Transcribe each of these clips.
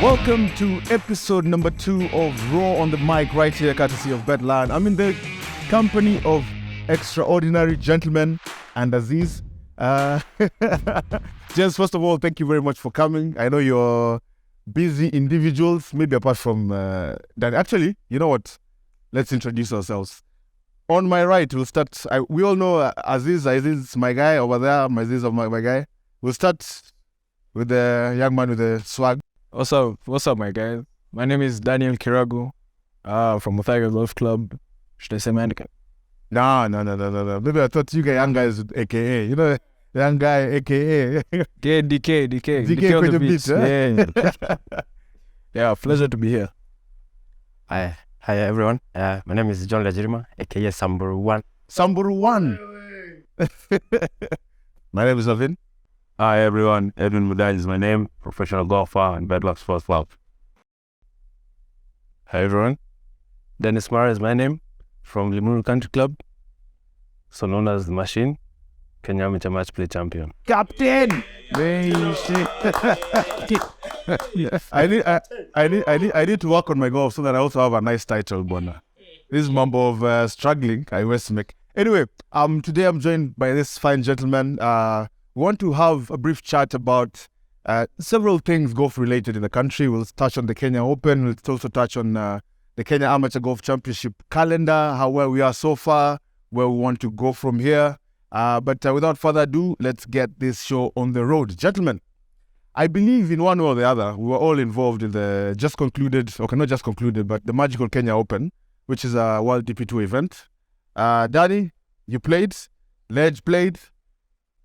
Welcome to episode number 2 of Raw on the Mic right here, courtesy of Bedland. I'm in the company of extraordinary gentlemen and Aziz. Just first of all, thank you very much for coming. I know you're busy individuals, maybe apart from that. Actually, you know what? Let's introduce ourselves. On my right, we'll start. We all know Aziz. Aziz is my guy over there. Aziz is my guy. We'll start with the young man with the swag. What's up, my guys? My name is Daniel Kiragu, from Muthaga Golf Club. Should I say Mannequin? No. Maybe I thought you guys young guys with AKA. You know, young guy AKA. DK DK on the beat, huh? Yeah. Yeah, pleasure to be here. Hi everyone. My name is John Lajirima, aka Samburu One. Samburu One. My name is Lavin. Hi everyone, Edwin Mudai is my name, professional golfer and Bedlock Sports Club. Hi everyone. Dennis Mara is my name, from Limuru Country Club, so known as the Machine, Kenyan amateur match play champion. Captain. I need to work on my golf so that I also have a nice title, Bona. This mambo of struggling, I must make. Anyway, today I'm joined by this fine gentleman. We want to have a brief chat about several things golf related in the country. We'll touch on the Kenya Open. We'll also touch on the Kenya Amateur Golf Championship calendar, where we are so far, where we want to go from here. But without further ado, let's get this show on the road. Gentlemen, I believe in one way or the other, we were all involved in the not just concluded, but the Magical Kenya Open, which is a World DP2 event. Danny, you played. Ledge played.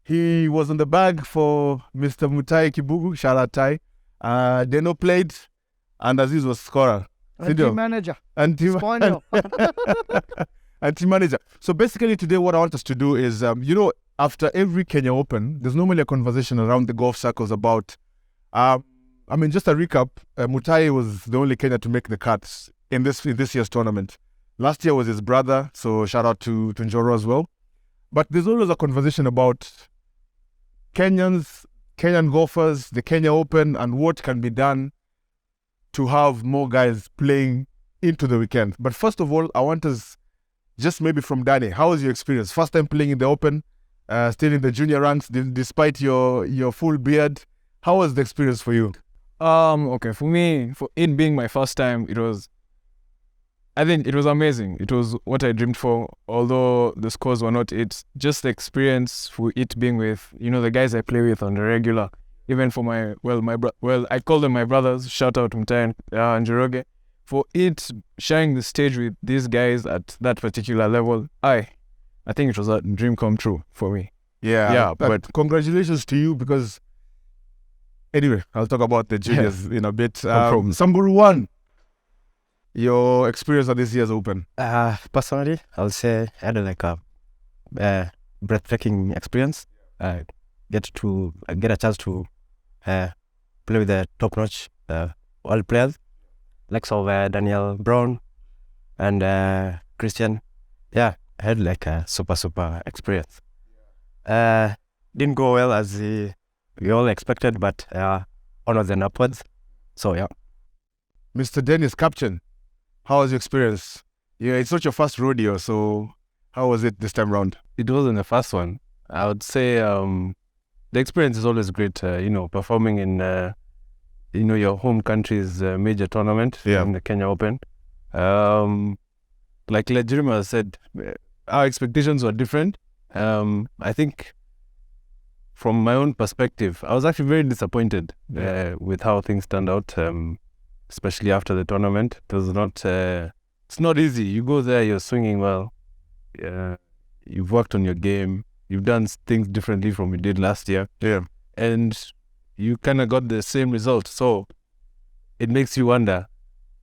He was on the bag for Mr. Mutai Kibugu, shout out Tai. Deno played, and Aziz was scorer. And team manager. And team manager. So basically today what I want us to do is, after every Kenya Open, there's normally a conversation around the golf circles about, just a recap, Mutai was the only Kenyan to make the cuts in this year's tournament. Last year was his brother, so shout out to Njoro as well. But there's always a conversation about Kenyan golfers, the Kenya Open, and what can be done to have more guys playing into the weekend. But first of all, I want us, just maybe from Danny, how was your experience? First time playing in the Open, still in the junior ranks, despite your full beard. How was the experience for you? Okay, for me, for it being my first time, I think it was amazing. It was what I dreamed for, although the scores were not it. Just the experience for it being with, the guys I play with on the regular. Even for I call them my brothers. Shout out to Mtai and Njoroge. For it, sharing the stage with these guys at that particular level, I think it was a dream come true for me. Yeah, but congratulations to you, because anyway, I'll talk about the juniors in a bit. Samburu One, your experience at this year's Open? Personally, I'll say I had a breathtaking experience. Get a chance to play with the top-notch world players, likes of Daniel Brown and Christian. Yeah, I had a super experience. Didn't go well as we all expected, but onwards and upwards. So yeah. Mr. Dennis, captain, how was your experience? Yeah, it's not your first rodeo, so how was it this time round? It wasn't the first one. I would say the experience is always great, performing in, your home country's major tournament, in the Kenya Open. Like Lajirima said, our expectations were different. I think from my own perspective, I was actually very disappointed with how things turned out, especially after the tournament. It was not, it's not easy. You go there, you're swinging well. You've worked on your game. You've done things differently from you did last year. Yeah. And you kind of got the same result. So it makes you wonder,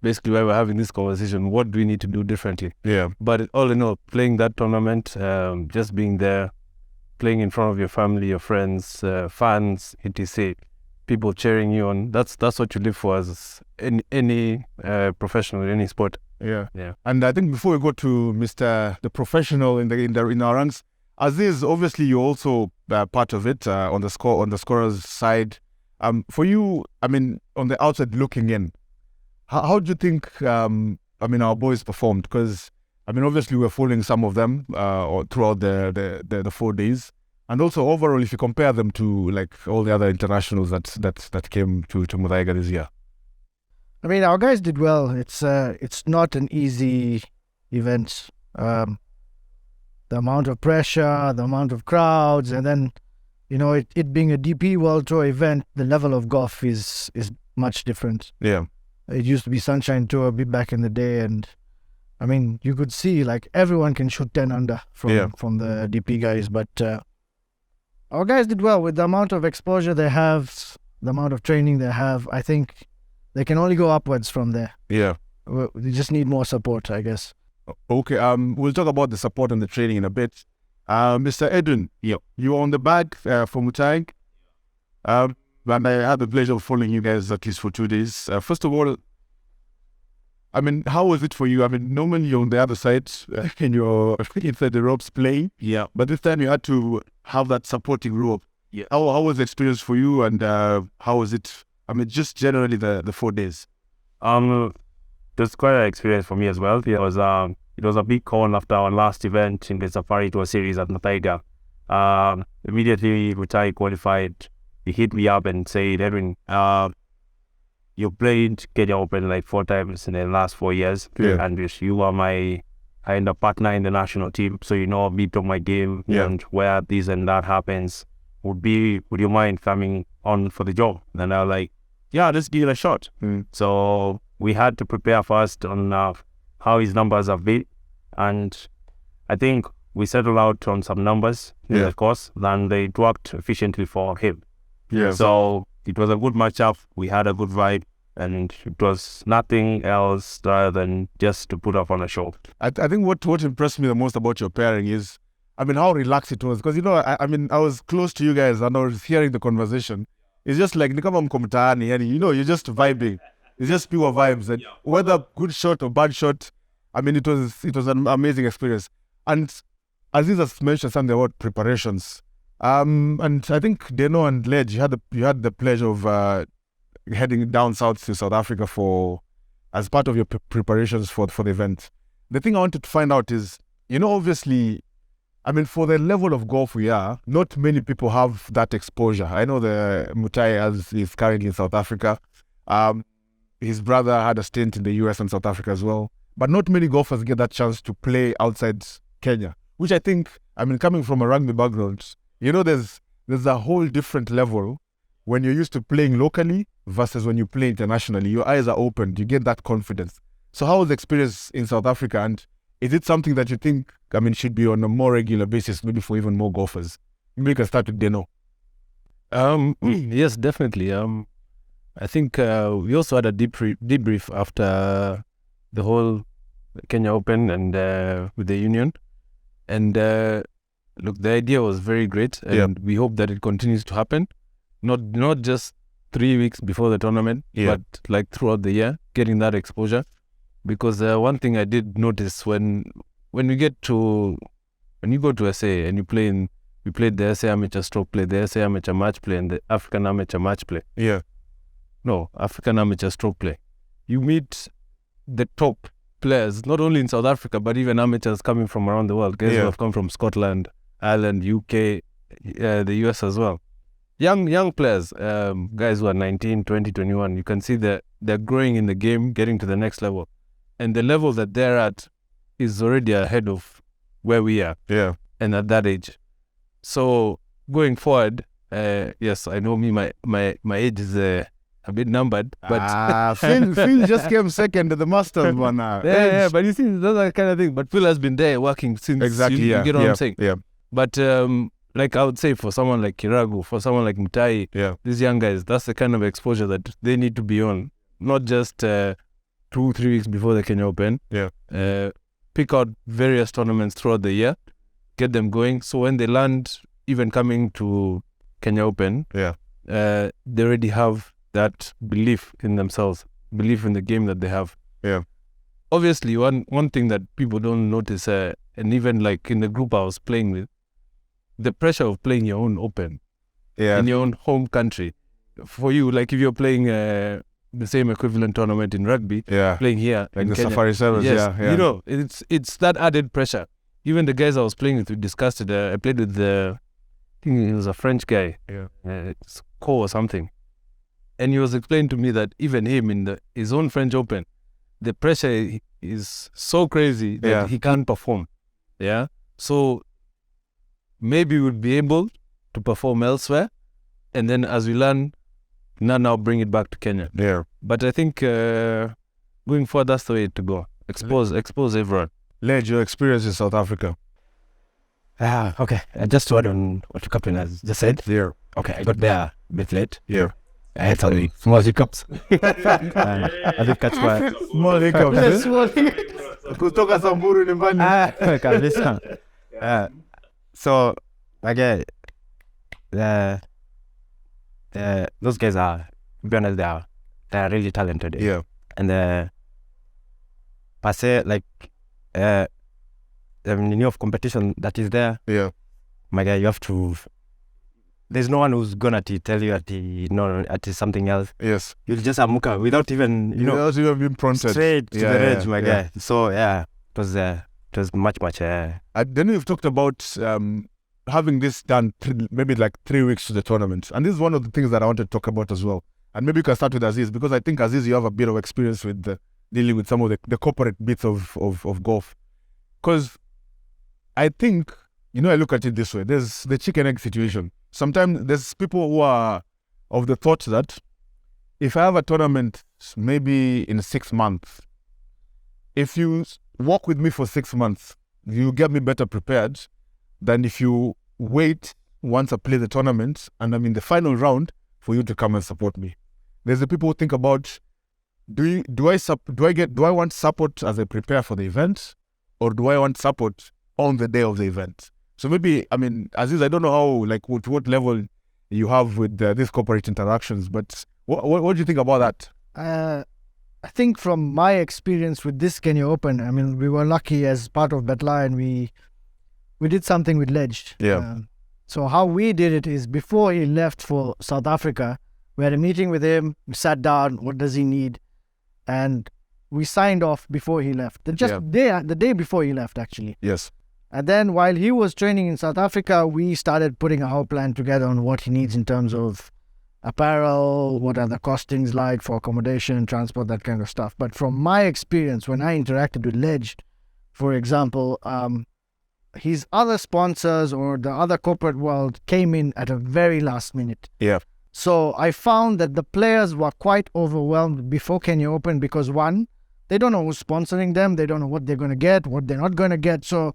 basically, why we're having this conversation. What do we need to do differently? Yeah. But all in all, playing that tournament, just being there, playing in front of your family, your friends, fans, etc., people cheering you on, that's what you live for as any professional in any sport. Yeah. And I think before we go to Mr. the professional in our ranks, Aziz, obviously you're also part of it on the scorer's side. For you, I mean, on the outside looking in, how do you think, our boys performed? Because, I mean, obviously we're following some of them throughout the 4 days. And also overall, if you compare them to like all the other internationals that came to Muthaiga this year. I mean, our guys did well. It's not an easy event. The amount of pressure, the amount of crowds, and then, it being a DP World Tour event, the level of golf is much different. Yeah. It used to be Sunshine Tour a bit back in the day, and I mean, you could see like everyone can shoot 10 under from the DP guys, but our guys did well with the amount of exposure they have, the amount of training they have. I think they can only go upwards from there. Yeah. They just need more support, I guess. Okay. We'll talk about the support and the training in a bit. Mr. Edwin, you were on the bag for Muthaiga. And I had the pleasure of following you guys at least for 2 days. First of all, I mean, how was it for you? I mean, normally you're on the other side and you're inside the ropes playing. Yeah. But this time you had to have that supporting rope. Yeah. How was the experience for you, and how was it? I mean, just generally the 4 days. It was quite an experience for me as well. It was a big call after our last event in the Safari Tour series at Muthaiga. Immediately Muthaiga qualified. He hit me up and said, Edwin, you played Kenya Open like 4 times in the last 4 years. Yeah. And you are my kind of partner in the national team. So you know a bit of my game and where this and that happens. Would you mind coming on for the job? And I was like, yeah, let's give it a shot. So we had to prepare first on how his numbers have been. And I think we settled out on some numbers in the course, then they worked efficiently for him. Yeah. So it was a good matchup. We had a good vibe, and it was nothing else rather than just to put up on a show. I think what impressed me the most about your pairing is, I mean, how relaxed it was. Because, I was close to you guys and I was hearing the conversation. It's just like, you're just vibing. It's just pure vibes. And whether good shot or bad shot, I mean, it was an amazing experience. And Aziz has mentioned something about preparations. And I think Deno and Ledge, you had the pleasure of heading down south to South Africa as part of your preparations for the event. The thing I wanted to find out is, obviously, I mean, for the level of golf we are, not many people have that exposure. I know the Muthaiga is currently in South Africa. His brother had a stint in the US and South Africa as well. But not many golfers get that chance to play outside Kenya, which I think, I mean, coming from a rugby background, there's a whole different level when you're used to playing locally versus when you play internationally. Your eyes are opened, you get that confidence. So how was the experience in South Africa, and is it something that you think, I mean, should be on a more regular basis, maybe for even more golfers? Maybe you can start with Deno. Yes, definitely. I think we also had a debrief after the whole Kenya Open and with the union. And look, the idea was very great, and we hope that it continues to happen. Not just 3 weeks before the tournament, but like throughout the year, getting that exposure. Because one thing I did notice when you go to SA and you played the SA Amateur Stroke Play, the SA Amateur Match Play, and the African Amateur Match Play. Yeah. No, African Amateur Stroke Play. You meet the top players, not only in South Africa, but even amateurs coming from around the world. Guys who have come from Scotland, Ireland, UK, the US as well. Young players, guys who are 19, 20, 21. You can see that they're growing in the game, getting to the next level. And the level that they're at is already ahead of where we are. Yeah. And at that age. So going forward, yes, I know my age is a bit numbered, but Phil just came second to the Masters one. Yeah, but you see, that's that kind of thing. But Phil has been there working since. Exactly. You get what I'm saying? Yeah. But like I would say, for someone like Kiragu, for someone like Muthaiga, these young guys, that's the kind of exposure that they need to be on. Not just 2-3 weeks before the Kenya Open. Yeah. Pick out various tournaments throughout the year, get them going. So when they land, even coming to Kenya Open, they already have that belief in themselves, belief in the game that they have. Yeah. Obviously, one thing that people don't notice, and even like in the group I was playing with, the pressure of playing your own Open in your own home country for you, like if you're playing the same equivalent tournament in rugby, playing here like in the Kenya, Safari Sevens, yeah. You know, it's that added pressure. Even the guys I was playing with, we discussed it. I played with I think he was a French guy, it's Co or something, and he was explaining to me that even him in his own French Open, the pressure is so crazy that he can't perform. Yeah, so maybe we'll be able to perform elsewhere, and then as we learn, now bring it back to Kenya. Yeah. But I think going forward, that's the way to go. Expose everyone. Ledge, your experience in South Africa. Okay. Just to add on what the captain has just said. Yeah. Okay, I got there a bit late. Yeah. I had some small hiccups. I did catch my Small hiccups. Kutoka Samburu nyumbani. kabisa. So again, those guys are, to be honest, they are really talented. Yeah. And per se, like the new of competition that is there. Yeah. My guy, you have to. There's no one who's gonna tell you that is something else. Yes. You'll just amuka without even without even being prompted. Straight to the edge, my guy. So it was much. Then we've talked about having this done maybe like 3 weeks to the tournament, and this is one of the things that I want to talk about as well. And maybe you can start with Aziz, because I think Aziz, you have a bit of experience with dealing with some of the corporate bits of golf. Because I think, I look at it this way. There's the chicken egg situation. Sometimes there's people who are of the thought that if I have a tournament maybe in 6 months, if you walk with me for 6 months, you get me better prepared than if you wait once I play the tournament and I'm in the final round for you to come and support me. There's the people who think about, do I want support as I prepare for the event, or do I want support on the day of the event? So maybe, Aziz, I don't know how, like, to what level you have with these corporate interactions, but what do you think about that? I think from my experience with this Kenya Open, we were lucky as part of Betla, and we did something with Ledge. Yeah. So how we did it is, before he left for South Africa, we had a meeting with him, we sat down, what does he need? And we signed off before he left. The day before he left, actually. Yes. And then while he was training in South Africa, we started putting our plan together on what he needs in terms of apparel, what are the costings like for accommodation, transport, that kind of stuff. But from my experience, when I interacted with Ledge, for example, his other sponsors or the other corporate world came in at a very last minute. Yeah. So I found that the players were quite overwhelmed before Kenya Open because, one, they don't know who's sponsoring them. They don't know what they're going to get, what they're not going to get. So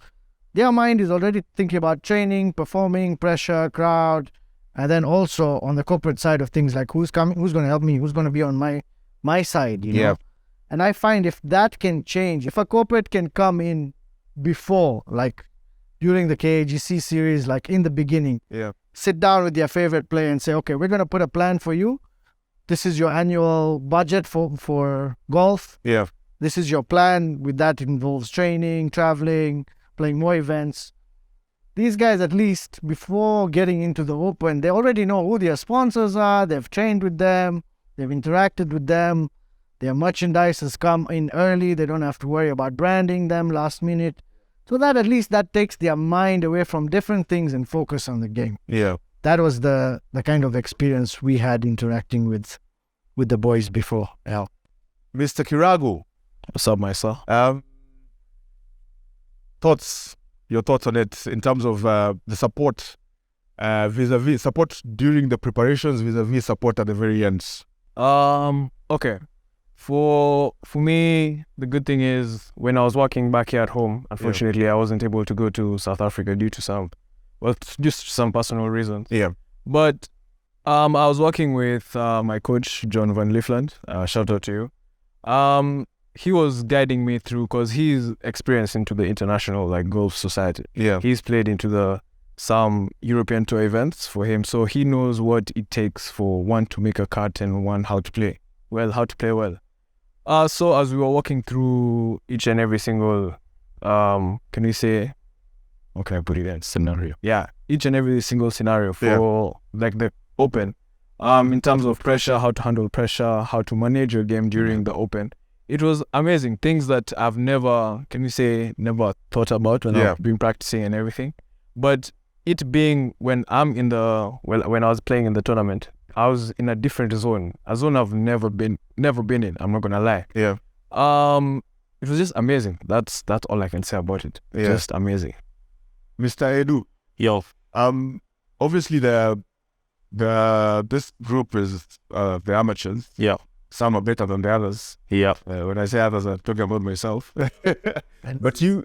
their mind is already thinking about training, performing, pressure, crowd, and then also on the corporate side of things, like who's coming, who's going to help me, who's going to be on my side, you know? And I find if that can change, if a corporate can come in before, like during the KAGC series, like in the beginning, sit down with their favorite player and say, okay, we're going to put a plan for you. This is your annual budget for golf. Yeah. This is your plan. With that, it involves training, traveling, playing more events. These guys, at least before getting into the Open, they already know who their sponsors are. They've trained with them. They've interacted with them. Their merchandise has come in early. They don't have to worry about branding them last minute. So that at least that takes their mind away from different things and focus on the game. Yeah. That was the kind of experience we had interacting with the boys before. Yeah. Mr. Kiragu. What's up, myself? Your thoughts on it in terms of the support, vis-a-vis support during the preparations, vis-a-vis support at the very ends. Okay. For me, the good thing is when I was working back here at home, unfortunately, I wasn't able to go to South Africa due to just some personal reasons. Yeah. But I was working with my coach, John Van Liefland. Shout out to you. He was guiding me through, because he's experienced into the international golf society. Yeah. He's played into some European tour events for him, so he knows what it takes for one to make a cut and one how to play well. So as we were walking through each and every single, can we say, okay, I put it in scenario. Yeah, each and every single scenario for the Open. in terms of pressure, how to handle pressure, how to manage your game during the Open. It was amazing. Things that I've never thought about when I've been practicing and everything. But it being when I was playing in the tournament, I was in a different zone, a zone I've never been in. I'm not gonna lie. Yeah. It was just amazing. That's all I can say about it. Yeah. Just amazing. Mr. Edu. Yo. Obviously this group is the amateurs. Yeah. Some are better than the others. Yeah. When I say others, I'm talking about myself. But you,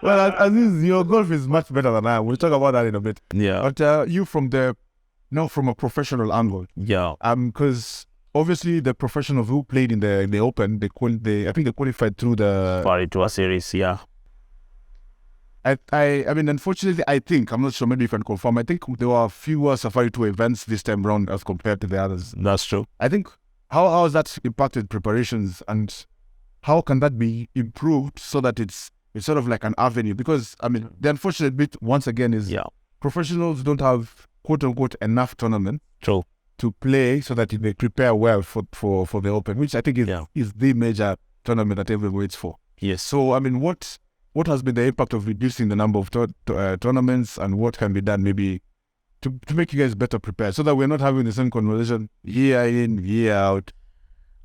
well, Aziz, your golf is much better than I am. We'll talk about that in a bit. Yeah. But you from a professional angle. Yeah. Because obviously the professionals who played in the Open, I think they qualified through the Party Tour series. Yeah. I mean, unfortunately, I'm not sure, maybe you can confirm, I think there were fewer Safari Tour events this time round as compared to the others. That's true. I think, how has that impacted preparations, and how can that be improved so that it's sort of like an avenue? Because, I mean, the unfortunate bit, once again, is professionals don't have, quote-unquote, enough tournament True. to play so that they prepare well for the Open, which I think is the major tournament that everyone waits for. Yes. So, I mean, what has been the impact of reducing the number of tournaments, and what can be done maybe to make you guys better prepared so that we're not having the same conversation year in, year out?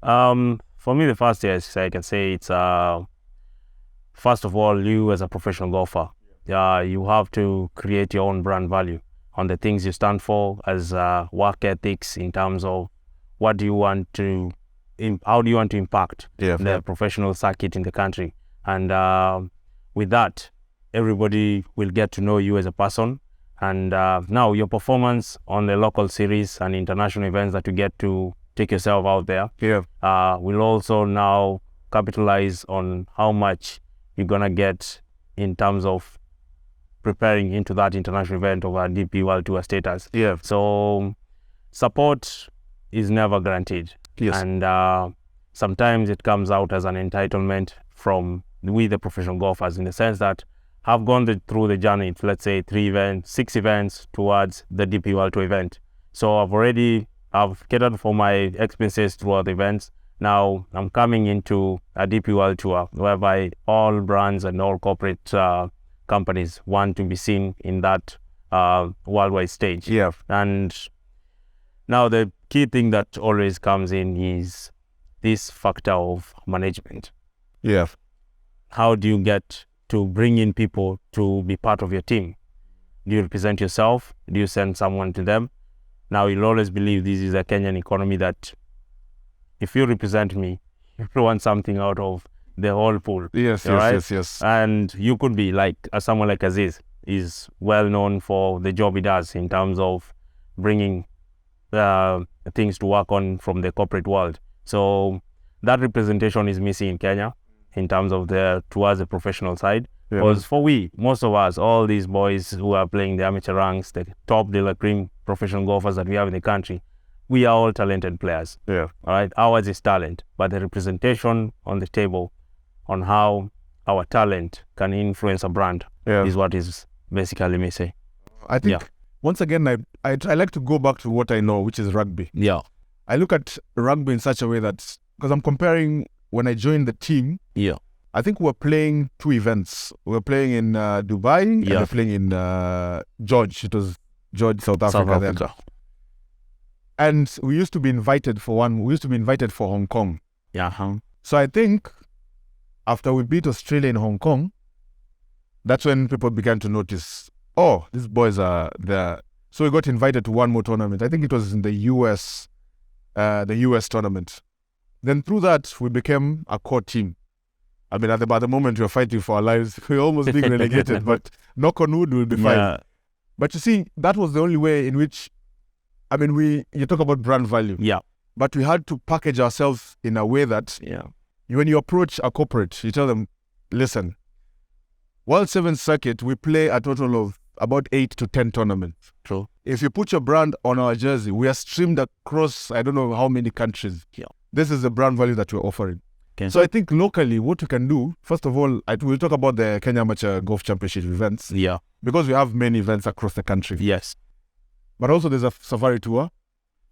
For me, the first thing I can say it's first of all, you as a professional golfer, you have to create your own brand value on the things you stand for as work ethics in terms of how do you want to impact the professional circuit in the country. And with that, everybody will get to know you as a person. And now your performance on the local series and international events that you get to take yourself out there will also now capitalize on how much you're going to get in terms of preparing into that international event of a DP World Tour status. Yeah. So support is never guaranteed. Yes. And sometimes it comes out as an entitlement from the professional golfers, in the sense that have gone through the journey, let's say 6 events towards the DP World Tour event. So I've catered for my expenses throughout the events. Now I'm coming into a DP World Tour whereby all brands and all corporate companies want to be seen in that worldwide stage. Yeah. And now the key thing that always comes in is this factor of management. Yeah. How do you get to bring in people to be part of your team? Do you represent yourself? Do you send someone to them? Now, you'll always believe this is a Kenyan economy that if you represent me, you want something out of the whole pool. Yes. And you could be like someone like Aziz is well known for the job he does in terms of bringing things to work on from the corporate world. So that representation is missing in Kenya in terms of towards the professional side. Because most of us, all these boys who are playing the amateur ranks, the top de la cream professional golfers that we have in the country, we are all talented players. Yeah. All right. Ours is talent, but the representation on the table on how our talent can influence a brand is what is basically missing. I think once again, I like to go back to what I know, which is rugby. Yeah. I look at rugby in such a way that, because I'm comparing when I joined the team, I think we're playing 2 events. We're playing in Dubai and we're playing in George. It was George, South Africa. Then. And we used to be invited for one. We used to be invited for Hong Kong. Yeah. So I think after we beat Australia in Hong Kong, that's when people began to notice, oh, these boys are there. So we got invited to one more tournament. I think it was in the US tournament. Then through that, we became a core team. I mean, at the moment, we're fighting for our lives. We're almost being relegated, but knock on wood, we'll be fine. But you see, that was the only way in which, I mean, you talk about brand value. Yeah. But we had to package ourselves in a way that when you approach a corporate, you tell them, listen, World 7 circuit, we play a total of about 8 to 10 tournaments. True. If you put your brand on our jersey, we are streamed across, I don't know how many countries. Yeah. This is the brand value that we're offering. Okay. So I think locally, what we can do, first of all, we'll talk about the Kenya Amateur Golf Championship events. Yeah. Because we have many events across the country. Yes. but also there's a safari tour,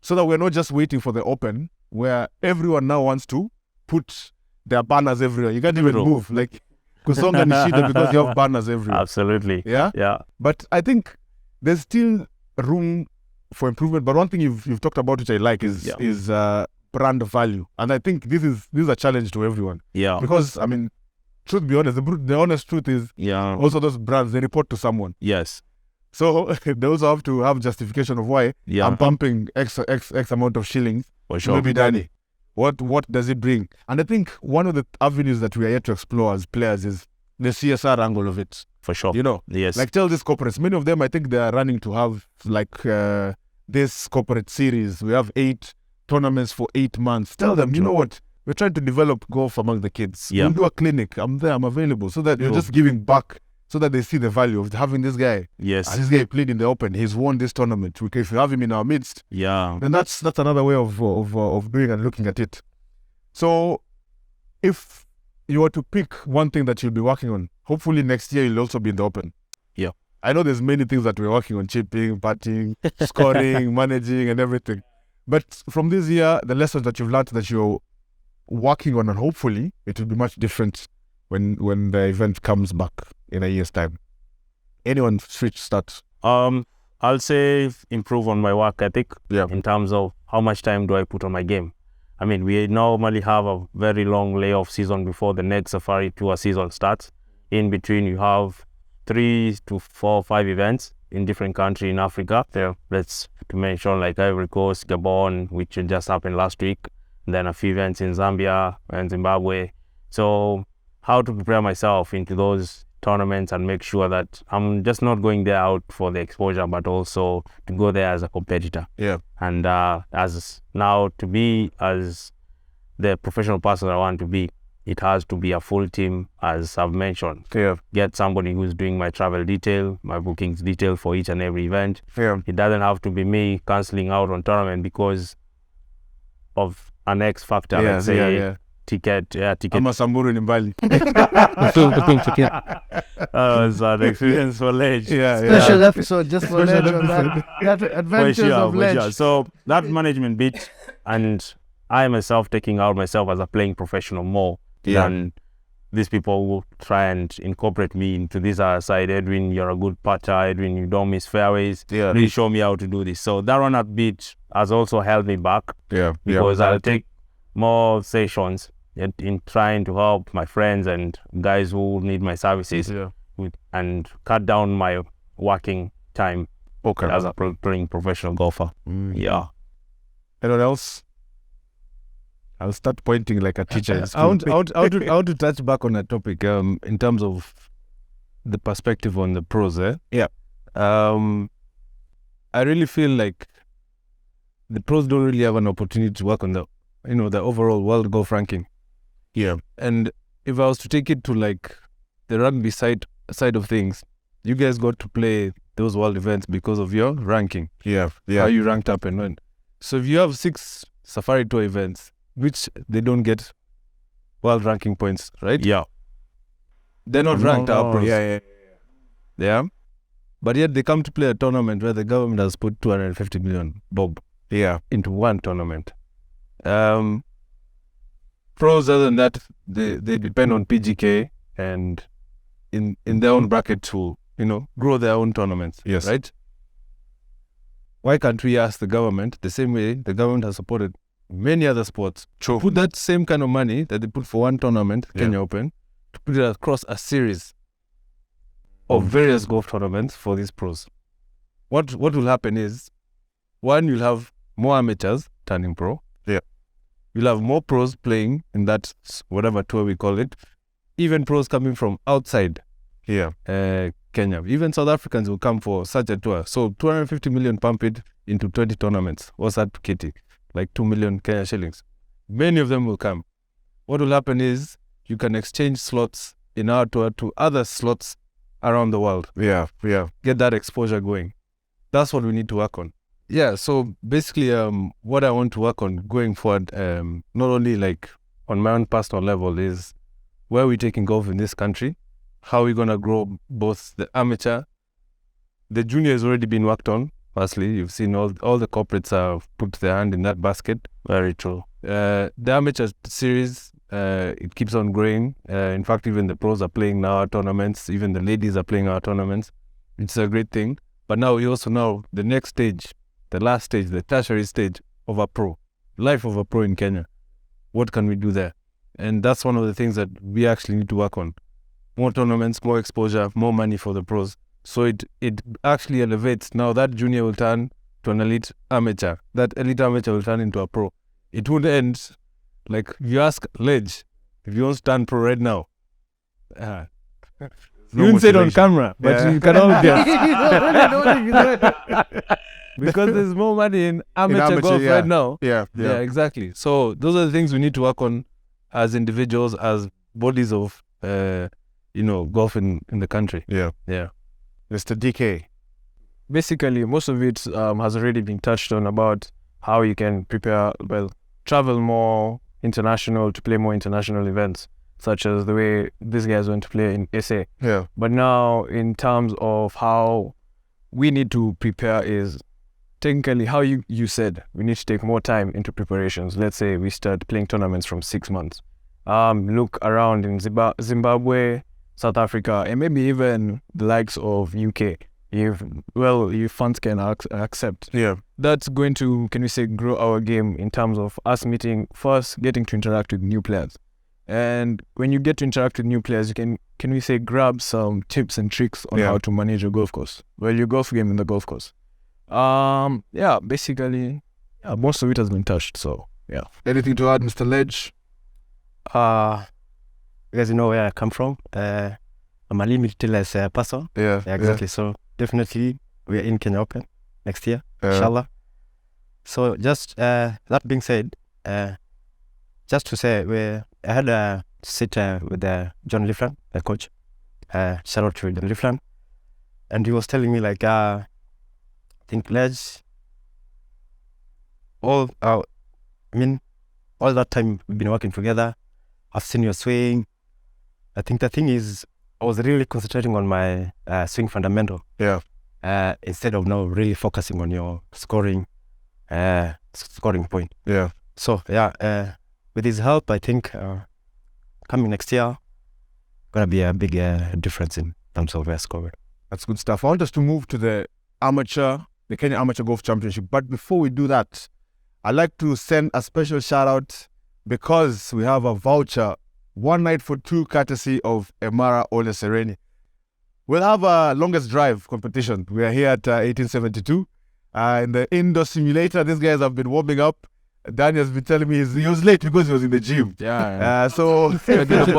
so that we're not just waiting for the Open, where everyone now wants to put their banners everywhere. You can't even move. Like, Kusonga ni shida because you have banners everywhere. Absolutely. Yeah? Yeah. But I think there's still room for improvement. But one thing you've talked about, which I like, is brand value. And I think this is a challenge to everyone. Yeah. Because, I mean, truth be honest, the honest truth is also those brands, they report to someone. Yes. So they also have to have justification of why I'm pumping X amount of shillings. For sure. Maybe Danny. What does it bring? And I think one of the avenues that we are yet to explore as players is the CSR angle of it. For sure. You know? Yes. Like, tell these corporates, many of them, I think they are running to have like this corporate series. We have 8 tournaments for 8 months. Tell them, you know what? We're trying to develop golf among the kids. Yeah. We'll do a clinic. I'm there. I'm available. So that you're just giving back, so that they see the value of having this guy. Yes. And this guy played in the Open. He's won this tournament. If you have him in our midst, then that's another way of doing and looking at it. So, if you were to pick one thing that you'll be working on, hopefully next year you'll also be in the Open. Yeah. I know there's many things that we're working on: chipping, putting, scoring, managing, and everything. But from this year, the lessons that you've learned that you're working on, and hopefully it will be much different when the event comes back in a year's time. Anyone start? I'll say improve on my work ethic. Yeah. In terms of how much time do I put on my game. I mean, we normally have a very long layoff season before the next safari tour season starts. In between, you have 3 to 4, 5 events in different countries in Africa. Yeah. Let's to mention like Ivory Coast, Gabon, which just happened last week. And then a few events in Zambia and Zimbabwe. So how to prepare myself into those tournaments and make sure that I'm just not going there out for the exposure, but also to go there as a competitor. Yeah. And as now to be as the professional person I want to be, it has to be a full team, as I've mentioned. Yeah. Get somebody who's doing my travel detail, my bookings detail for each and every event. Yeah. It doesn't have to be me cancelling out on tournament because of an X factor, let's say. Ticket. I'm a Samburu in Bali. It's an experience for Ledge. Special episode just for Ledge on that adventures of Ledge. Sure. So that management bit, and I myself taking out myself as a playing professional more than these people who try and incorporate me into this other side. Edwin, you're a good putter. Edwin, you don't miss fairways. Really show me how to do this. So that run up bit has also held me back. Because I'll take more sessions in trying to help my friends and guys who need my services and cut down my working time as a playing professional golfer. Yeah. Anyone else? I'll start pointing like a teacher. I want to touch back on that topic in terms of the perspective on the pros. I really feel like the pros don't really have an opportunity to work on the overall world golf ranking. Yeah. And if I was to take it to like the rugby side of things, you guys got to play those world events because of your ranking. How you ranked up and when. So if you have 6 safari tour events, which they don't get world ranking points, right? Yeah. They're not ranked up pros. Yeah. But yet they come to play a tournament where the government has put 250 million bob into one tournament. Pros, other than that, they depend on PGK and in their own bracket to grow their own tournaments. Yes. Right? Why can't we ask the government the same way the government has supported many other sports? True. Put that same kind of money that they put for one tournament, Kenya Open, to put it across a series of various golf tournaments for these pros. What will happen is, one, you'll have more amateurs turning pro. You'll have more pros playing in that whatever tour we call it. Even pros coming from outside Kenya. Even South Africans will come for such a tour. So 250 million pumped into 20 tournaments. What's that, Kitty? Like 2 million Kenya shillings. Many of them will come. What will happen is you can exchange slots in our tour to other slots around the world. Get that exposure going. That's what we need to work on. Yeah, so basically what I want to work on going forward, not only like on my own personal level, is where we're taking golf in this country, how we're going to grow both the amateur, the junior has already been worked on, Firstly, you've seen all the corporates have put their hand in that basket. Very true. The amateur series, it keeps on growing. In fact, even the pros are playing now our tournaments. Even the ladies are playing our tournaments. It's a great thing. But now we also know the next stage, the last stage, the tertiary stage of a pro, life of a pro in Kenya. What can we do there? And that's one of the things that we actually need to work on. More tournaments, more exposure, more money for the pros. So it actually elevates. Now that junior will turn to an elite amateur. That elite amateur will turn into a pro. It would end, like, if you ask Ledge, if you want to turn pro right now, you won't say it on camera, but you can all guess. Because there's more money in amateur golf right now. Yeah, exactly. So those are the things we need to work on as individuals, as bodies of, golf in the country. Yeah. Mr. DK. Basically, most of it has already been touched on about how you can prepare, travel more international to play more international events, such as the way these guys went to play in SA. Yeah. But now, in terms of how we need to prepare is technically how you said we need to take more time into preparations. Let's say we start playing tournaments from 6 months. Look around in Zimbabwe, South Africa, and maybe even the likes of UK. If funds can accept. Yeah. That's going to, can we say, grow our game in terms of us getting to interact with new players. And when you get to interact with new players, you can we say, grab some tips and tricks on how to manage your golf course. Your golf game in the golf course. Basically, most of it has been touched, so, yeah. Anything to add, Mr. Ledge? You guys know where I come from. I'm a limitless person. Yeah, exactly. So definitely we are in Kenya Open next year, inshallah. So just that being said, just to say, I had a sit with John Liflan, the coach. Shout out to John Liflan, and he was telling me like, I think Ledge, all that time we've been working together. I've seen your swing. I think the thing is, I was really concentrating on my swing fundamental. Yeah. Instead of now really focusing on your scoring point. Yeah. So with his help, I think coming next year, gonna be a big difference in terms of scoring. That's good stuff. I want us to move to the Kenya Amateur Golf Championship. But before we do that, I'd like to send a special shout out because we have a voucher, 1 night for 2, courtesy of Emara Hotel. We'll have a longest drive competition. We are here at 1872. In the indoor simulator, these guys have been warming up. Danny has been telling me he was late because he was in the gym. So stay tuned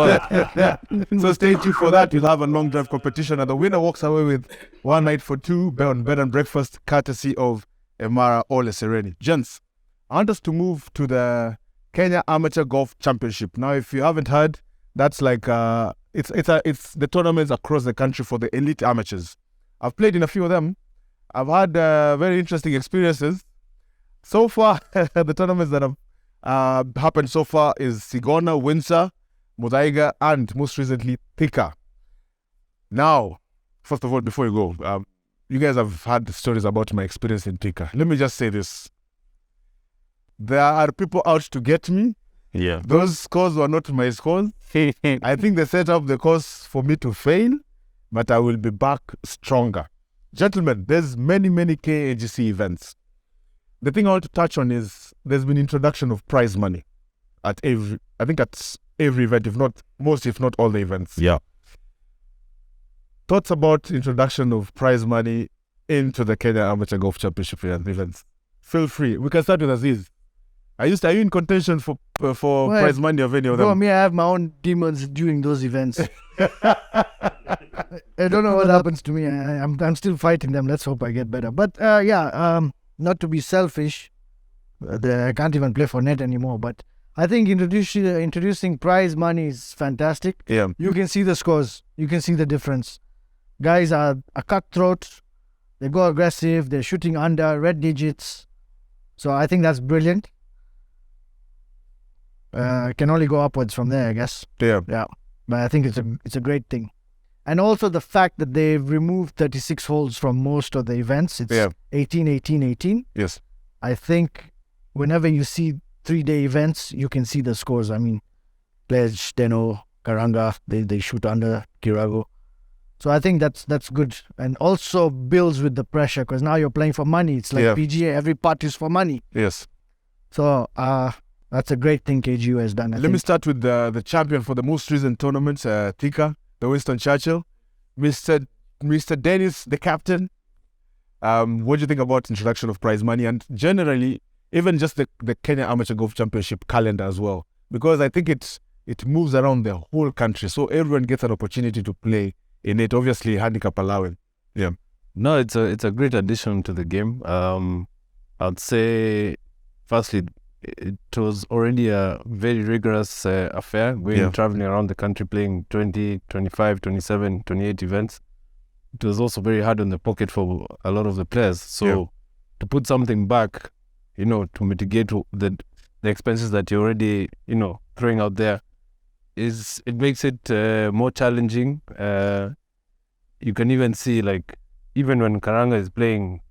for that. We'll have a long drive competition, and the winner walks away with 1 night for 2 bed and breakfast, courtesy of Emara Hotel. Gents, I want us to move to the Kenya Amateur Golf Championship. Now, if you haven't heard, that's like it's the tournaments across the country for the elite amateurs. I've played in a few of them. I've had very interesting experiences. So far, the tournaments that have happened so far is Sigona, Windsor, Muthaiga, and most recently Thika. Now, first of all, before you go, you guys have had stories about my experience in Thika. Let me just say this. There are people out to get me. Yeah. Those scores were not my scores. I think they set up the course for me to fail, but I will be back stronger. Gentlemen, there's many KAGC events. The thing I want to touch on is there's been introduction of prize money at every event, if not most, if not all the events. Yeah. Thoughts about introduction of prize money into the Kenya Amateur Golf Championship events? Feel free. We can start with Aziz. Are you in contention for prize money of any of them? Bro, me, I have my own demons during those events. I don't know what happens to me. I'm still fighting them. Let's hope I get better. But not to be selfish, I can't even play for net anymore. But I think introducing prize money is fantastic. Yeah. You can see the scores. You can see the difference. Guys are a cutthroat. They go aggressive. They're shooting under red digits. So I think that's brilliant. Can only go upwards from there, I guess. Yeah. But I think it's a great thing. And also the fact that they've removed 36 holes from most of the events. It's 18, 18, 18. Yes. I think whenever you see 3-day events, you can see the scores. I mean, players Steno, Karanga, they shoot under Kirago. So I think that's good. And also builds with the pressure because now you're playing for money. It's like PGA, every part is for money. Yes. So that's a great thing KGU has done. Let me start with the champion for the most recent tournaments, Thika, the Winston Churchill. Mr. Dennis, the captain. What do you think about introduction of prize money and generally even just the Kenya Amateur Golf Championship calendar as well? Because I think it moves around the whole country, so everyone gets an opportunity to play in it. Obviously, handicap allowing. Yeah. No, it's a great addition to the game. I'd say, firstly, it was already a very rigorous affair, traveling around the country playing 20, 25, 27, 28 events. It was also very hard on the pocket for a lot of the players. So to put something back, to mitigate the expenses that you're already, throwing out there, it makes it more challenging. You can even see, like, even when Karanga is playing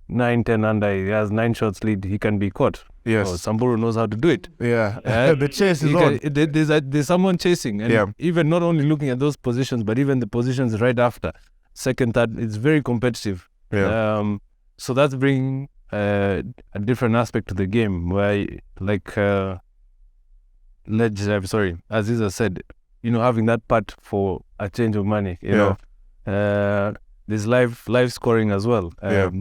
9, 10 under, he has 9 shots lead, he can be caught. Yes. Samburu knows how to do it. Yeah. The chase is on. There's someone chasing. And even not only looking at those positions, but even the positions right after. Second, third, it's very competitive. Yeah. So that's bringing a different aspect to the game where, like, Aziza said, having that part for a change of money, there's live scoring as well.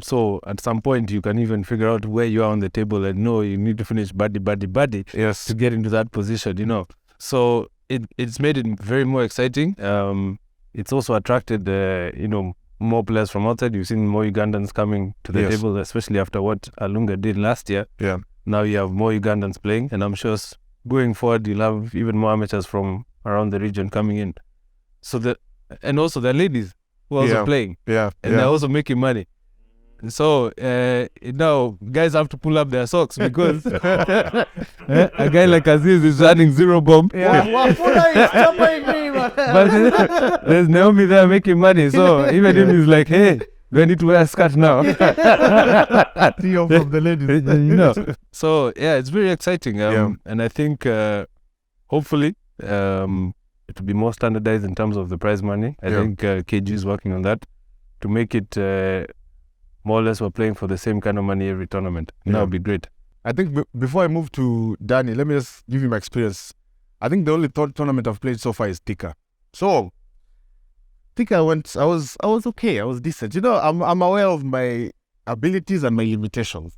So at some point you can even figure out where you are on the table and know you need to finish buddy to get into that position, So it's made it very more exciting. It's also attracted, more players from outside. You've seen more Ugandans coming to the table, especially after what Alunga did last year. Yeah. Now you have more Ugandans playing, and I'm sure going forward you'll have even more amateurs from around the region coming in. And also the ladies who are also playing. Yeah. And they're also making money. So now guys have to pull up their socks because a guy like Aziz is earning 0 bomb. But there's Naomi there making money. So even if he's like, hey, do I need to wear a skirt now? Theo from the ladies. So it's very exciting. And I think hopefully it will be more standardized in terms of the prize money. I think KG is working on that to make it more or less we're playing for the same kind of money every tournament. That would be great. I think Before I move to Danny, let me just give you my experience. I think the only tournament I've played so far is Thika. So Thika I was okay. I was decent. I'm aware of my abilities and my limitations.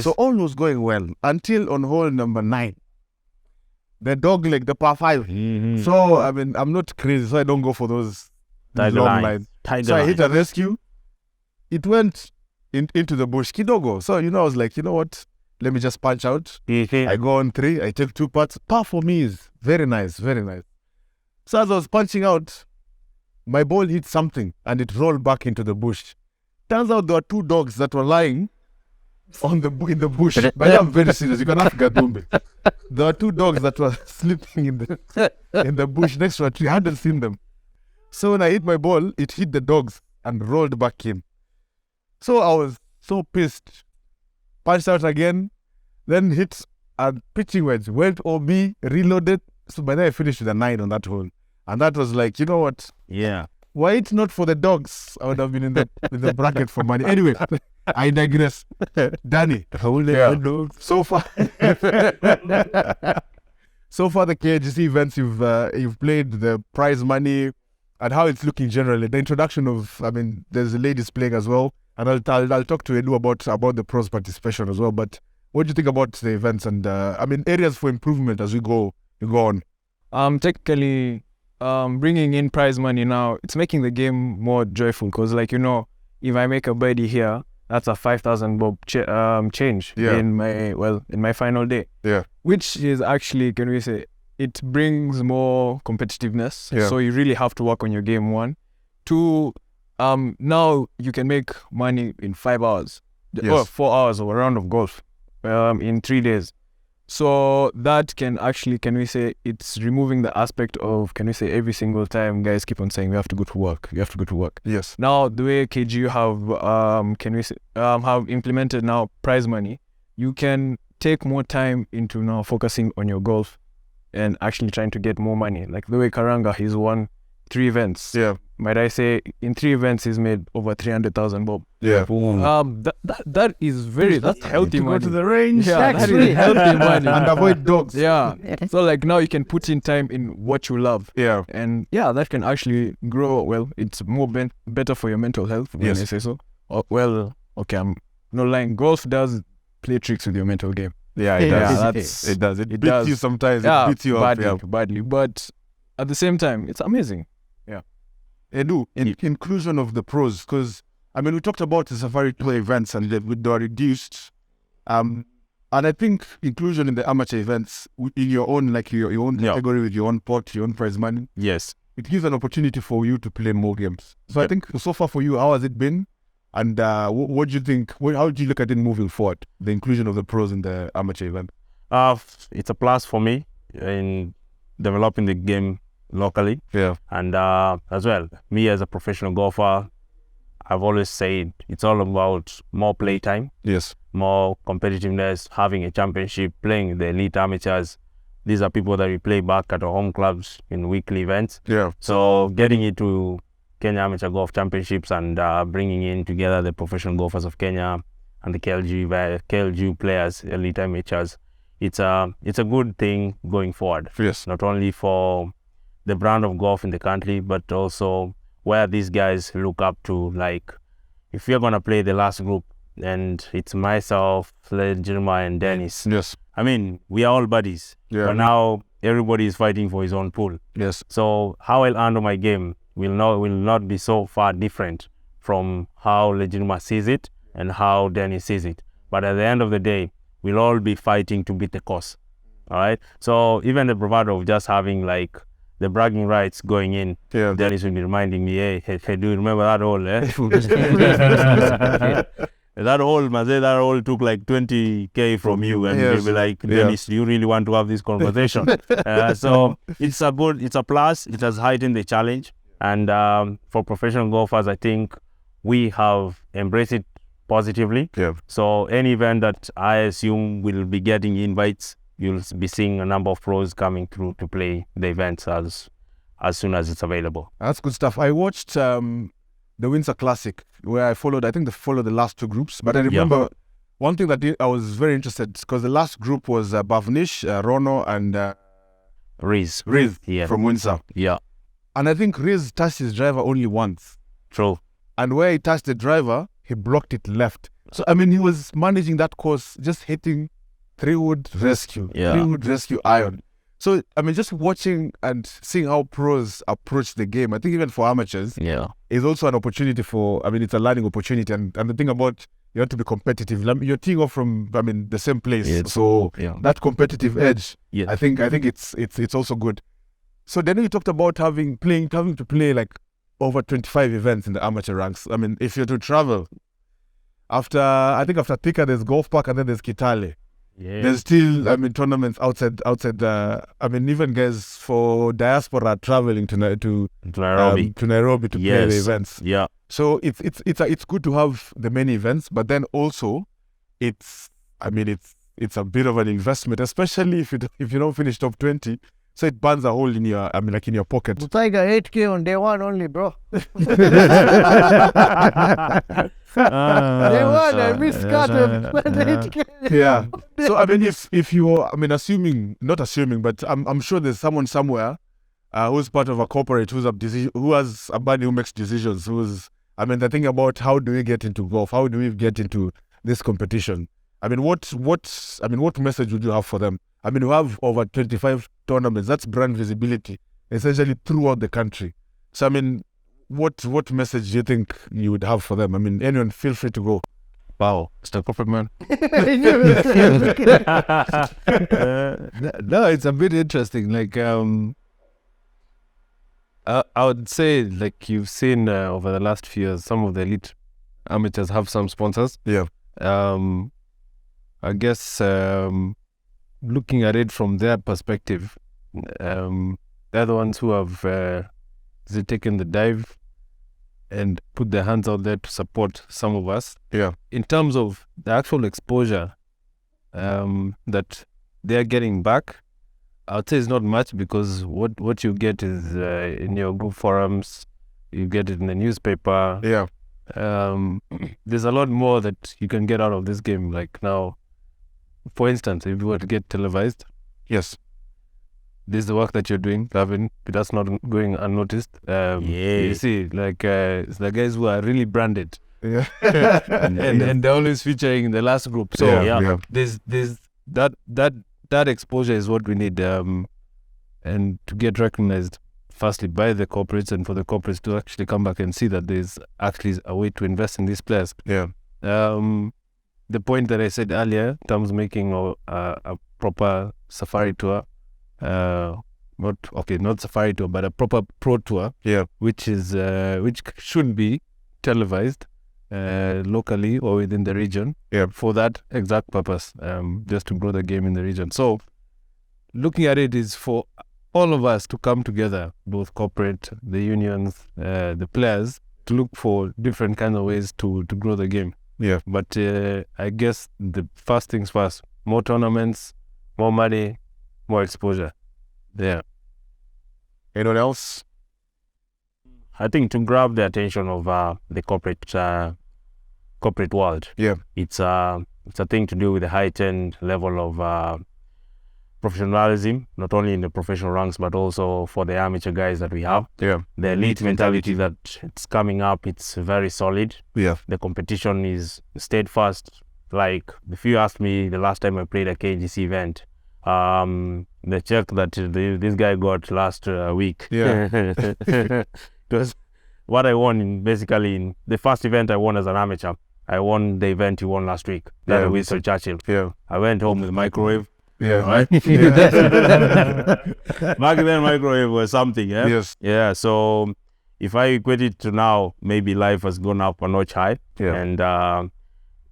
So all was going well until on hole number 9. The dog leg, the par 5. Mm-hmm. So I mean, I'm not crazy, so I don't go for those long lines. So I hit a rescue. It went into the bush, kidogo. So I was like, you know what? Let me just punch out. I go on 3. I take 2 putts. Par for me is very nice, very nice. So as I was punching out, my ball hit something and it rolled back into the bush. Turns out there were 2 dogs that were lying in the bush. But I'm very serious. You can ask Gadumbe. There were 2 dogs that were sleeping in the bush next to a tree. I hadn't seen them. So when I hit my ball, it hit the dogs and rolled back in. So I was so pissed. Punched out again, then hit a pitching wedge. Went OB, reloaded. So by then I finished with a 9 on that hole. And that was like, you know what? Yeah. Were it not for the dogs, I would have been in the bracket for money. Anyway, I digress. Danny. So far, the KGC events you've played, the prize money, and how it's looking generally. The introduction of, there's the ladies playing as well, and I'll talk to Edu about the pros participation as well. But what do you think about the events and areas for improvement as we go on? Technically, bringing in prize money now, it's making the game more joyful because, if I make a birdie here, that's a 5,000 bob change in my final day. Yeah. Which is actually, can we say, it brings more competitiveness. Yeah. So you really have to work on your game, 1. 2, now you can make money in 5 hours or 4 hours of a round of golf in 3 days. So that can we say, it's removing the aspect of, can we say, every single time guys keep on saying we have to go to work. Yes. Now the way KG have implemented now prize money, you can take more time into now focusing on your golf and actually trying to get more money. Like the way Karanga, he's won 3 events. Yeah. Might I say, in 3 events he's made over 300,000 bob. Yeah. That is that's healthy To money. go to the range, Yeah, tax that free. is healthy money. And avoid dogs. Yeah. So like now you can put in time in what you love. Yeah. And yeah, that can actually grow well. It's more better for your mental health, when Yes. I say so. Well, okay, I'm not lying. Golf does play tricks with your mental game. Yeah, it Yeah, does. that's It does. It it beats does. you sometimes. yeah, It beats you up. badly, Yeah. badly. But at the same time, it's amazing. Edu, inclusion of the pros, because I mean we talked about the Safari Tour events and they are reduced, and I think inclusion in the amateur events in your own your own category with your own pot, your own prize money, Yes. it gives an opportunity for you to play more games. So I think so far for you, how has it been? And what do you think? How do you look at it moving forward? The inclusion of the pros in the amateur event. It's a plus for me in developing the game locally. Yeah. And as well, me as a professional golfer, I've always said it's all about more play time, Yes. more competitiveness, having a championship, playing the elite amateurs. These are people that we play back at our home clubs in weekly events. Yeah. So getting into Kenya Amateur Golf Championships and bringing in together the professional golfers of Kenya and the KLG players, elite amateurs, it's a good thing going forward. Yes. Not only for the brand of golf in the country, but also where these guys look up to. Like, if we're gonna play the last group, and it's myself, Jeremiah, and Dennis. Yes. I mean, we are all buddies. Yeah. But now everybody is fighting for his own pool. Yes. So how I'll handle my game will not be so far different from how Legitima sees it and how Dennis sees it. But at the end of the day, we'll all be fighting to beat the course. All right. So even the bravado of just having the bragging rights going in, Yeah. Dennis will be reminding me, hey, do you remember that hole? That hole took like 20K from you, and Yes. you'll be like, Dennis, do you really want to have this conversation? So it's a plus. It has heightened the challenge, and for professional golfers, I think we have embraced it positively. Yeah. So any event that I assume will be getting invites, you'll be seeing a number of pros coming through to play the events as soon as it's available. That's good stuff. I watched the Windsor Classic where I followed the last 2 groups. But I remember one thing that I was very interested because the last group was Bavnish, Rono, and Riz. Yeah. from Windsor. Yeah. And I think Riz touched his driver only once. True. And where he touched the driver, he blocked it left. So, I mean, he was managing that course, just hitting 3-wood rescue, Yeah. 3-wood rescue iron. So, I mean, just watching and seeing how pros approach the game, I think even for amateurs, Yeah. is also an opportunity it's a learning opportunity. And the thing about you have to be competitive. You're teeing off from, the same place. Yeah, So that competitive edge, Yeah. I think it's also good. So then you talked about having to play like over 25 events in the amateur ranks. I mean, if you're to travel, after Thika, there's Golf Park and then there's Kitale. Yeah. There's still, tournaments outside. Even guys for diaspora traveling to Nairobi. to Nairobi to play the Yes. events. Yeah. So it's good to have the many events, but then also it's a bit of an investment, especially if you don't finish top 20. So it burns a hole in your in your pocket. Tiger 8K on day 1 only, bro. Day 1, I missed cut and spent 8K. Yeah. So if you're not assuming, but I'm sure there's someone somewhere who's part of a corporate who has a buddy who makes decisions. They're thinking about how do we get into golf? How do we get into this competition? What message would you have for them? You have over 25 tournaments. That's brand visibility, essentially throughout the country. So what message do you think you would have for them? Anyone, feel free to go. Wow, Mr. Corporate Man. No, it's a bit interesting. I would say, you've seen over the last few years, some of the elite amateurs have some sponsors. Yeah. I guess looking at it from their perspective, they're the ones who have taken the dive and put their hands out there to support some of us. Yeah. In terms of the actual exposure that they're getting back, I would say it's not much, because what you get is in your group forums, you get it in the newspaper. Yeah. There's a lot more that you can get out of this game. Like now, for instance, if you were to get televised, Yes. this is the work that you're doing, Lavin. That's not going unnoticed. You see, like it's the guys who are really branded, Yeah. and they're always featuring in the last group. So yeah. there's that exposure is what we need, and to get recognized firstly by the corporates, and for the corporates to actually come back and see that there's actually a way to invest in these players. Yeah. The point that I said earlier, in terms of making a proper safari tour, not safari tour, but a proper pro tour, Yeah. which should be televised locally or within the region, Yeah. for that exact purpose, just to grow the game in the region. So looking at it is for all of us to come together, both corporate, the unions, the players, to look for different kinds of ways to grow the game. Yeah. But I guess the first things first, more tournaments, more money, more exposure. Yeah. Anyone else? I think to grab the attention of the corporate world, Yeah. it's a thing to do with the heightened level of professionalism, not only in the professional ranks, but also for the amateur guys that we have. Yeah. The elite mentality that it's coming up, it's very solid. Yeah. The competition is steadfast. Like, if you asked me the last time I played a KGC event, the check that this guy got last week, Yeah. it was what I won basically in the first event I won as an amateur. I won the event he won last week, that Yeah. with Sir Churchill. Yeah. I went home with a microwave. Yeah. Right? Back then, microwave was something. Yeah. Yes. Yeah. So if I equate it to now, maybe life has gone up a notch high, Yeah. and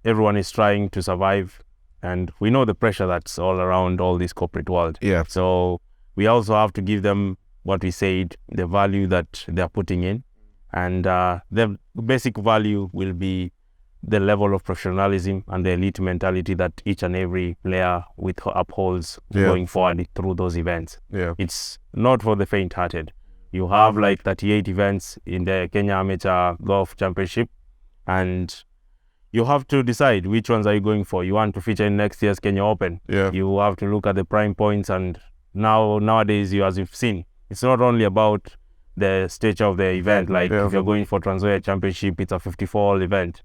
everyone is trying to survive, and we know the pressure that's all around all this corporate world. Yeah. So we also have to give them what we said, the value that they're putting in, and the basic value will be the level of professionalism and the elite mentality that each and every player upholds going forward through those events. Yeah. It's not for the faint-hearted. You have like 38 events in the Kenya Amateur Golf Championship, and you have to decide which ones are you going for. You want to feature in next year's Kenya Open. Yeah. You have to look at the prime points, and nowadays, as you've seen, it's not only about the stage of the event. Like if you're going for Trans Nzoia Championship, it's a 54-hole event.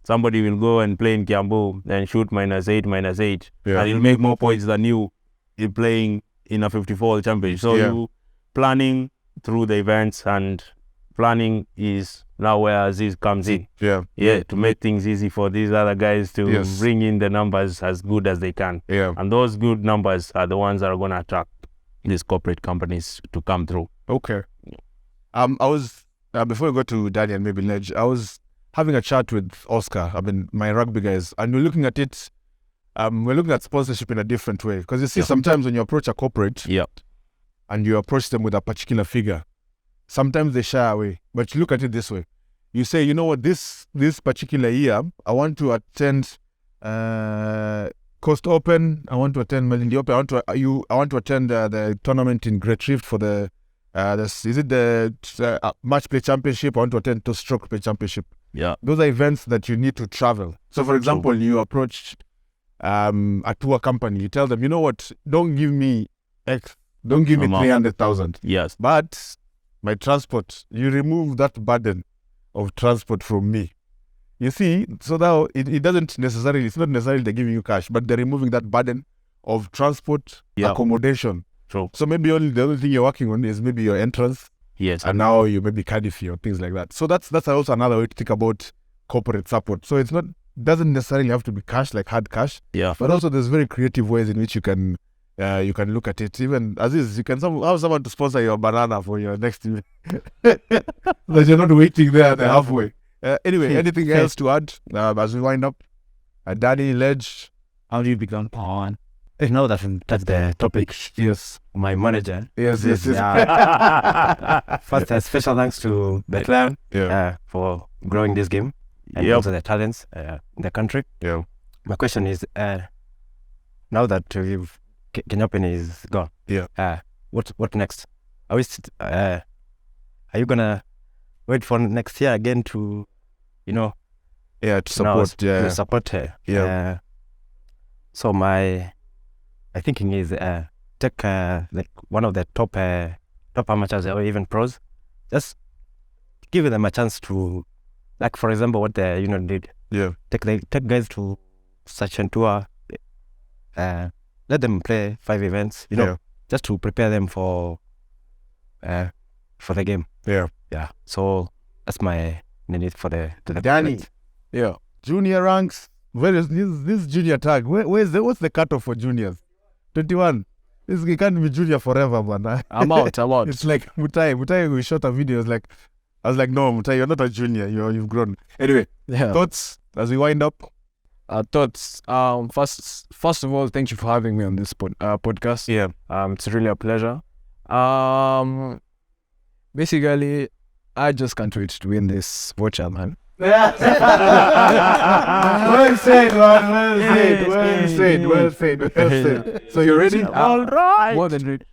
Somebody will go and play in Kiambu and shoot -8, Yeah. and he'll make more points than you in playing in a 54-hole championship. So you planning through the events, and planning is now where Aziz comes in. Yeah. Yeah, to make things easy for these other guys to Yes. bring in the numbers as good as they can. Yeah. And those good numbers are the ones that are going to attract these corporate companies to come through. Okay. I was before we go to Danny and maybe Ledge, I was having a chat with Oscar. I mean, my rugby guys, and we're looking at it. We're looking at sponsorship in a different way, because you see, sometimes when you approach a corporate, and you approach them with a particular figure, sometimes they shy away. But you look at it this way: you say, you know what, this particular year, I want to attend Coast Open. I want to attend Melindi Open. I want to attend the tournament in Great Rift for the match play championship. I want to attend to stroke play championship. Yeah. Those are events that you need to travel. So for example, you approach a tour company, you tell them, you know what, don't give me 300,000. Yes. But my transport, you remove that burden of transport from me. You see, so now it doesn't necessarily, it's not necessarily they're giving you cash, but they're removing that burden of transport, accommodation. True. So maybe the only thing you're working on is maybe your entrance. Yes. And now you maybe Cardiff or things like that. So that's also another way to think about corporate support. So it's not, doesn't necessarily have to be cash, like hard cash. Yeah. But also there's very creative ways in which you can look at it. Even Aziz, you can have someone to sponsor your banana for your next event. That you're not waiting there at the halfway. Anyway, anything else to add as we wind up? Danny, Ledge. How do you become pawn? Now that that's the topic, Yes. my manager. Yes. Yeah. First, special thanks to Bethlehem Yeah. for growing this game and Yep. also the talents in the country. Yeah. My question is, now that Kenyapan is gone, what next? Are you gonna wait for next year again to, To support. to support her? Yeah. So my thinking is take like one of the top amateurs or even pros, just give them a chance to, like for example what the union did. Yeah. Take guys to such and tour. Let them play 5 events. Just to prepare them for the game. Yeah. Yeah. So that's my need for the Danny. Yeah. Junior ranks. Where is this junior tag? What's the cutoff for juniors? 21. This guy can't be junior forever, man. I'm out. It's like Mutai, we shot a video. It's like, I was like, no, Mutai, you're not a junior. You've grown. Anyway, Yeah. thoughts as we wind up? Thoughts. First of all, thank you for having me on this podcast. Yeah. It's really a pleasure. Basically, I just can't wait to win this voucher, man. Well said, man. Well said. So you're ready? All right. More than ready.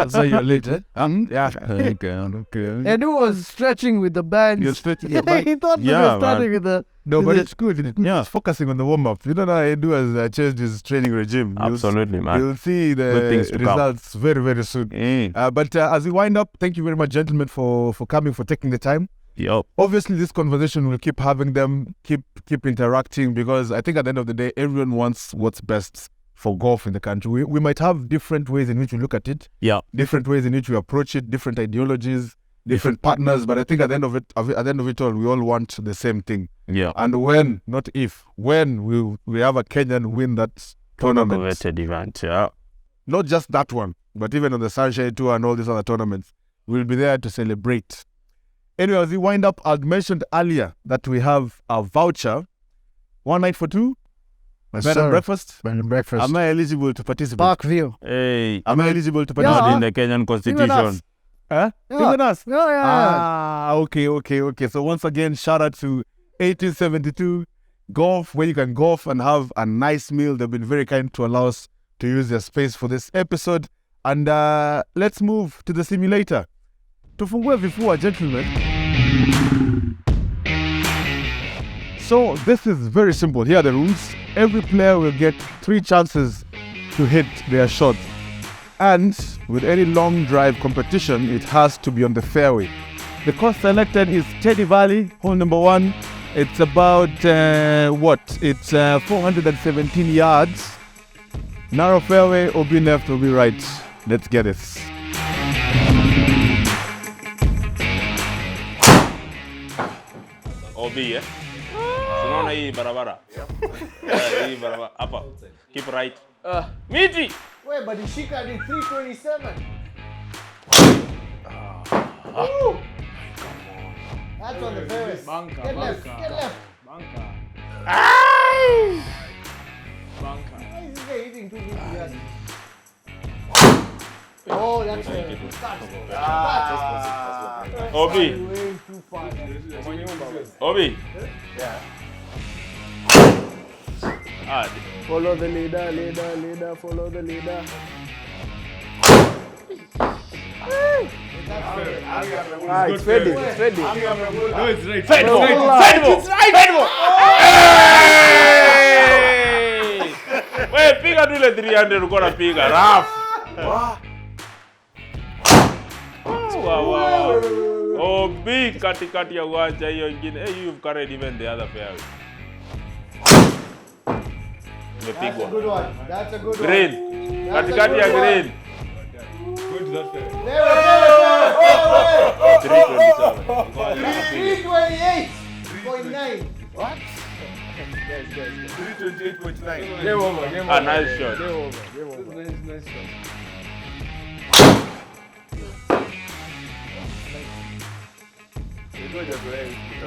So you're late, eh? Yeah. Okay. And who was stretching with the band? You're stretching He thought we were starting with the. No, but it's good. It's focusing on the warm-up. You know what I do as I change his training regime. Absolutely, man. You'll see Good things the to come. results very, very soon. But as we wind up, thank you very much, gentlemen, for coming, for taking the time. Yup. Obviously, this conversation will keep having them, keep interacting, because I think at the end of the day, everyone wants what's best for golf in the country. We might have different ways in which we look at it, Yeah. different ways in which we approach it, different ideologies, different partners. But I think at the end of it all, we all want the same thing. Yeah. And when, not if, when we have a Kenyan win that tournament, Coveted event. Yeah. not just that one, but even on the Sunshine Tour and all these other tournaments, we'll be there to celebrate. Anyway, as we wind up, I mentioned earlier that we have a voucher, 1 night for 2, bed and breakfast. Bed and breakfast. Am I eligible to participate? Park View. Hey. Am I eligible to Yeah. participate? Not in the Kenyan Constitution. Huh? Yeah. Even us? Yeah. Okay. So once again, shout out to 1872 Golf, where you can golf and have a nice meal. They've been very kind to allow us to use their space for this episode. And let's move to the simulator. Tufungue vifua, gentlemen. So this is very simple. Here are the rules. Every player will get 3 chances to hit their shot. And with any long drive competition, it has to be on the fairway. The course selected is Teddy Valley, hole number 1. It's about, It's 417 yards. Narrow fairway, OB left, OB right. Let's get it. OB, eh? Unaona hii barabara? Hii barabara hapa. Keep right. Miti. Wait, but the Shika did 327. That's on the fairway. Get left. Bunker. Why is this guy hitting 250 yards? Oh, that's it. OB. Way too far. OB. Yeah. Follow the leader, follow the leader. It's ready. No, it's right. Fedmo. Wewe piga tu ile 300 uko napiga rough. Wow. OB katikati ya uwanja hiyo ingine. Hey, you've carried even the other fairway. That's a good one. That's a good Green. one. Katikati ya green. There we go. 328.9. What? 328.9. Game over. Nice shot. Game over. Nice shot.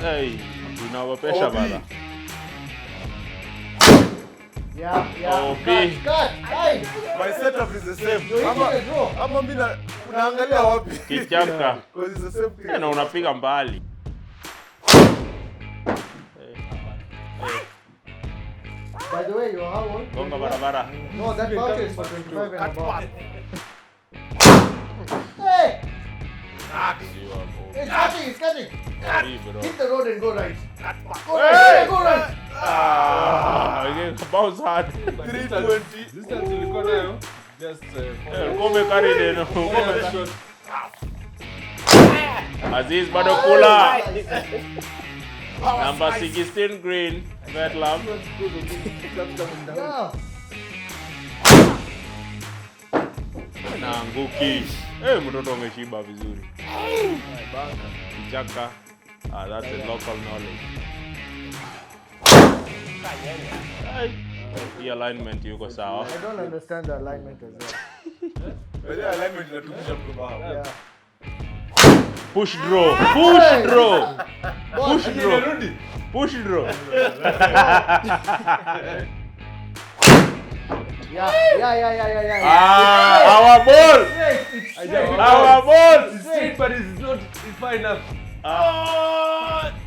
Hey, tunawapesha bana. Oh, B. Cut. Hey. My setup is the same. You're hitting a draw. Ama mimi unaangalia wapi? Kichaka. Because it's the same thing. Na unapiga mbali. By the way, you're how old? Gonga barabara. No, that voucher is for 25 and above. Hey! It's cutting. Hit the road and go right. Go right. Bounce hard. 320. Distance ilikuwa nayo. Just Come carry neno. Aziz bado kula. Number 16 green. Vietnam. Yeah. Naanguki. Mtoto umeshiba vizuri. Kichaka. That's a local knowledge. The alignment yuko sawa. I don't understand the alignment as well. But the alignment inatukisha mkubwa. Yeah. Push draw. Push draw. Push draw. Push draw. Yeah. Our ball. Our ball. it's straight, but it's not far enough.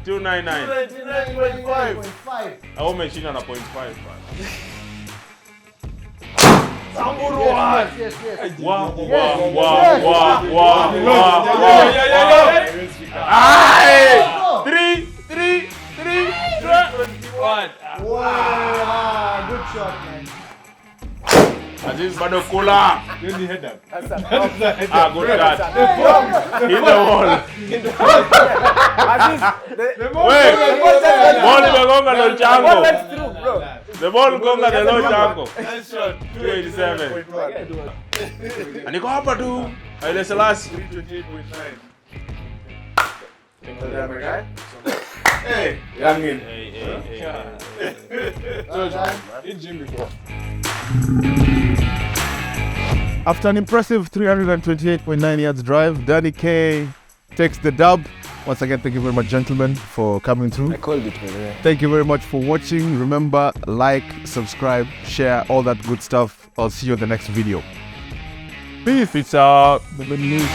299. 99.5. Au umeshinda na 0.5. Yes. Wow. Three. Wow, good shot, man. Aziz bado kula. Then the head up. Good catch. In the wall. Wait. Ball imegonga ndo chango. The ball gonga the low chango. 287. Aniko hapa tu. Haile Selassie. 328.9. Hey, youngin. Hey. In gym before. After an impressive 328.9 yards drive, Danny K takes the dub. Once again, thank you very much, gentlemen, for coming through. I called it, man. Thank you very much for watching. Remember, like, subscribe, share, all that good stuff. I'll see you in the next video. Peace. Peace out. The good news.